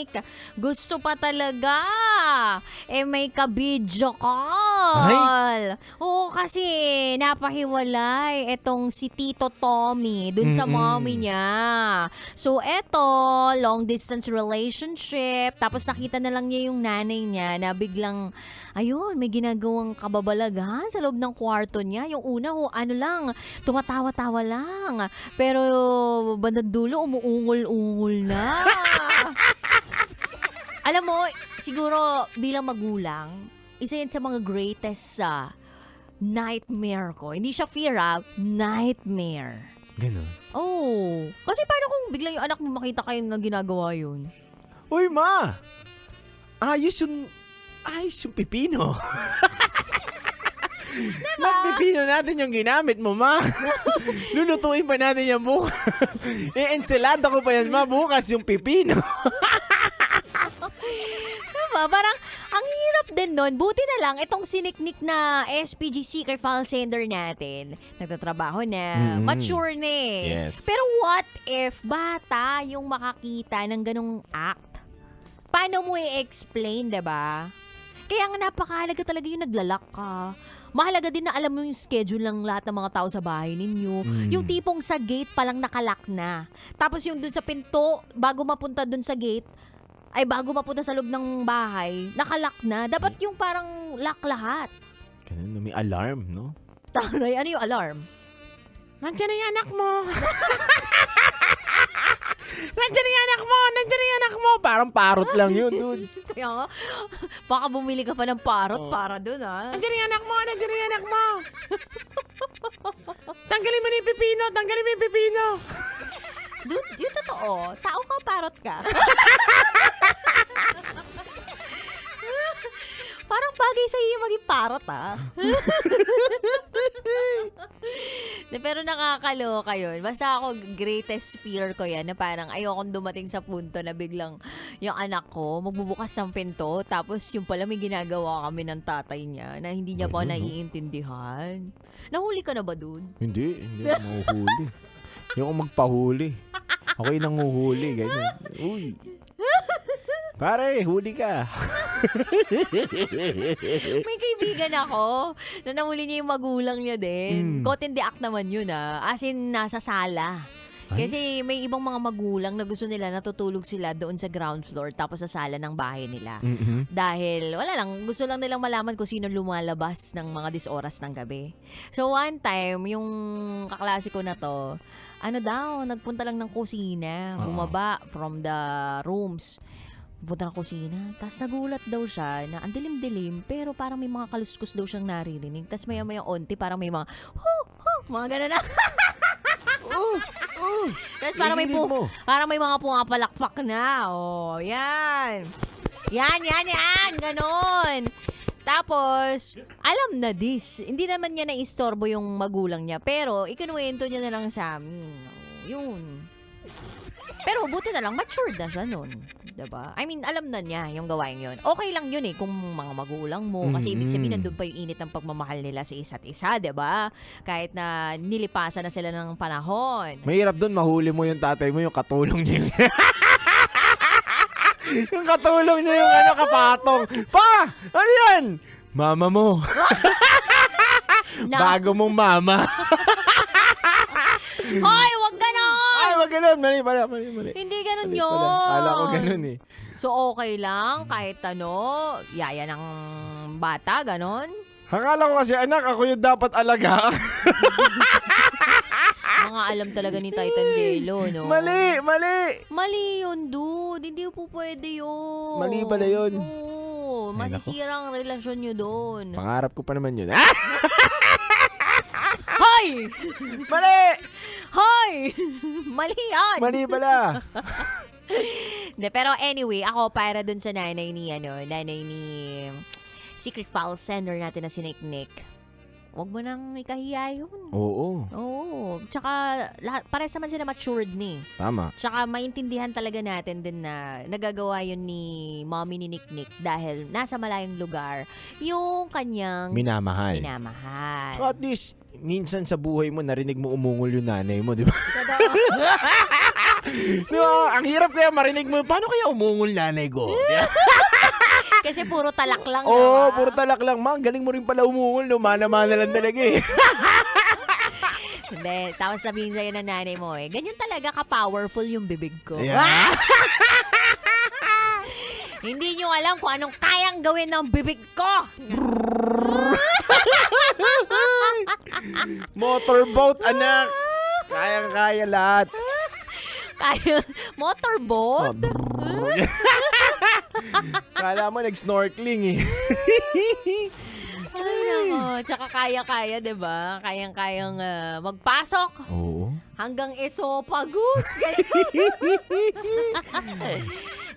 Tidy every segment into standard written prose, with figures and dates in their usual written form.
Nick. Gusto pa talaga. May ka-video call. Oo, kasi napahiwalay etong si Tito Tommy dun sa mommy niya. So, eto, long distance relationship. Tapos nakita na lang niya yung nanay niya na biglang, ayun, may ginagawang kababalaghan sa loob ng kwarto niya. Yung una, ano lang, tumatawa-tawa lang. Pero bandang dulo, umuungol-ungol na. Alam mo, siguro bilang magulang, isa yan sa mga greatest nightmare ko. Hindi siya fear, nightmare. Ganun. Oh, kasi paano kung biglang yung anak mo makita kayo na ginagawa yun? Uy, ma! Ayos yung pipino. Pipino natin yung ginamit mo, ma. Lulutuin pa natin yan bukas. Ensalada ko pa yan, ma. Bukas yung pipino. Diba? Parang, ang hirap din nun. Buti na lang, itong siniknik na SPG Secret File Sender natin, nagtatrabaho na, mature na eh. Yes. Pero what if bata yung makakita ng ganong act? Paano mo i-explain, diba? Kaya nga napakahalaga talaga yung naglalak ka. Mahalaga din na alam mo yung schedule ng lahat ng mga tao sa bahay ninyo. Yung tipong sa gate palang nakalak na. Tapos yung dun sa pinto, bago mapunta dun sa gate, bago mapunta sa loob ng bahay, nakalak na. Dapat yung parang lock lahat. Ganun, may alarm, no? Taray, ano yung alarm? Nandiyan na yung anak mo. Nandiyan na yung anak mo. Nandiyan na yung anak mo. Parang parot lang yun, dude. Kaya nga, baka bumili ka pa ng parot para dun, ha? Nandiyan na yung anak mo. Nandiyan na yung anak mo. Tanggalin mo na yung pipino. Tanggalin mo yung pipino. Dude, yung totoo, tao ka, parot ka. Parang bagay sa'yo yung maging parot, ha? Pero nakakaloka yun. Basta ako, greatest fear ko yan na parang ayokong dumating sa punto na biglang yung anak ko magbubukas ng pinto tapos yung pala may ginagawa kami ng tatay niya na hindi niya pa naiintindihan. Nahuli ka na ba, dude? Hindi ako mahuhuli. Yung ako magpahuli. Ako yung nanguhuli, ganyan. Uy. Pare, huli ka. May kaibigan ako na nahuli niya yung magulang niya din. Caught in the act naman yun, As in, nasa sala. Kasi may ibang mga magulang na gusto nila natutulog sila doon sa ground floor tapos sa sala ng bahay nila. Dahil, wala lang, gusto lang nilang malaman kung sino lumalabas ng mga disoras ng gabi. So, one time, yung kaklase ko na to, nagpunta lang ng kusina, bumaba from the rooms. Punta ng kusina. Tapos nagulat daw siya na ang dilim-dilim pero parang may mga kaluskos daw siyang naririnig. Tapos maya-maya onti parang may mga mga gano'n na. Tapos parang may mga pumapalakpak na. Oh, yan. Yan. Ganon. Tapos, alam na this. Hindi naman niya naistorbo yung magulang niya. Pero, ikinuwento niya na lang sa amin. Yun. Pero, buti na lang, matured na siya nun. Diba? I mean, alam na niya yung gawain yun. Okay lang yun kung mga magulang mo. Kasi ibig sabihin, nandun pa yung init ng pagmamahal nila sa isa't isa, diba? Kahit na nilipasan na sila ng panahon. Mahirap dun, mahuli mo yung tatay mo, yung katulong niya. Yung katulong niya yung kapatong. Pa! Ano yan? Mama mo. Bago mong mama. Hoy, wag ganon! Ay, wag ganon. Mali. Hindi ganon Mali yun. pala. Kala ko ganon eh. So, okay lang kahit yaya ng bata, ganon? Akala ko kasi anak, ako yung dapat alaga. Mga alam talaga ni Titan Jello, no? Mali. Mali yun, dude. Hindi po pwede yun. Mali pala yun. Oo. Masisira ang relasyon nyo doon. Pangarap ko pa naman yun. Hoy! Mali! Hoy! Mali yan! Mali pala. Pero anyway, ako para dun sa nanay ni Secret File Sender natin na si Nick. Huwag mo nang ikahiya yun. Oo. Tsaka, pares naman sila matured ni. Tama. Tsaka, maintindihan talaga natin din na nagagawa yun ni mommy ni Nick dahil nasa malayong lugar yung kanyang Minamahal. Tsaka at least, minsan sa buhay mo, narinig mo umungol yung nanay mo, di ba? Di ba? Ang hirap kaya marinig mo, paano kaya umungol nanay ko? Kasi puro talak lang. Oo, diba? puro talak lang. Ma, galing mo rin pala umungol. No? Mana-mana lang talaga eh. Hindi, tapos sabihin sa'yo ng nanay mo ganyan talaga ka-powerful yung bibig ko. Yeah. Hindi nyo alam kung anong kayang gawin ng bibig ko. Motorboat, anak. Kayang-kaya lahat. Kaya, motorboat? Kala mo nag-snorkeling eh. Ay, nako. Tsaka kaya-kaya, diba? Kayang-kayang magpasok Oo. hanggang esophagus.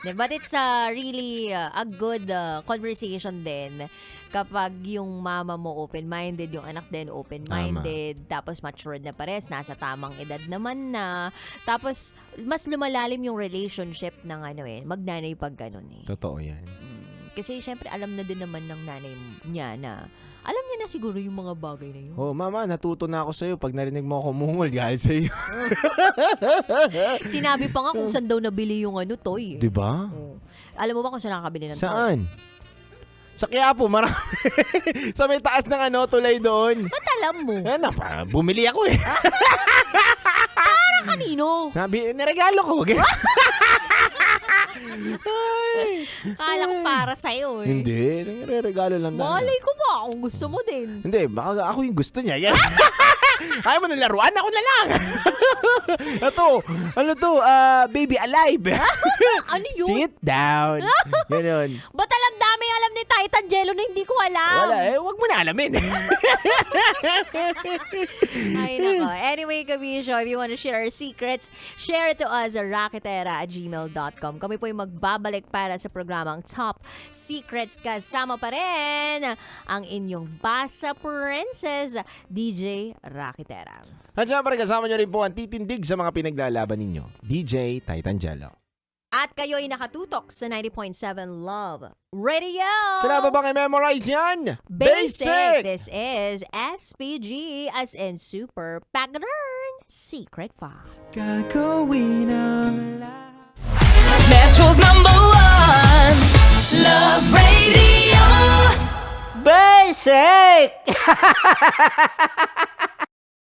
But it's really a good conversation din kapag yung mama mo open-minded, yung anak din open-minded, tapos matured na pares, nasa tamang edad naman na, tapos mas lumalalim yung relationship ng magnanay pag ganun eh. Totoo yan. Kasi syempre alam na din naman ng nanay niya na alam niya na siguro yung mga bagay na yun. Oh, mama, natuto na ako sa'yo. Pag narinig mo ako mungol, galing sa'yo. Sinabi pa nga kung saan daw nabili yung toy. Diba? Oh. Alam mo ba kung saan nakakabili ng toy? Saan? Sa Quiapo, marami. Sa may taas ng tulay doon. Ba't alam mo? Bumili ako eh. Para kanino? Niregalo ko. Ay. Kala ko para sa'yo eh. Hindi, nire-regalo lang na. Malay ko ba kung gusto mo din? Hindi, baka ako yung gusto niya. Yan. Ayaw mo ng laruan, ako na lang. Ano to? Baby alive. Ano yun? Sit down. Ganun. Ba't daming alam ni Titan Jello na hindi ko alam? Wala wag mo na alamin. Ay, nako. Anyway, Kabisyo, if you want to share our secrets, share it to us at raketera@gmail.com. Kami po yung magbabalik para sa programang Top Secrets. Kasama pa rin ang inyong Basa Princess, DJ Raketera. At syempre, kasama nyo rin po ang titindig sa mga pinaglalaban ninyo, DJ Titan Jello. At kayo'y nakatutok sa 90.7 Love Radio. Kailangan ba bang i-memorize yan? Basic! This is SPG as in Super Pattern Secret File. Gagawin ang lahat. Metro's #1 Love Radio. Basic!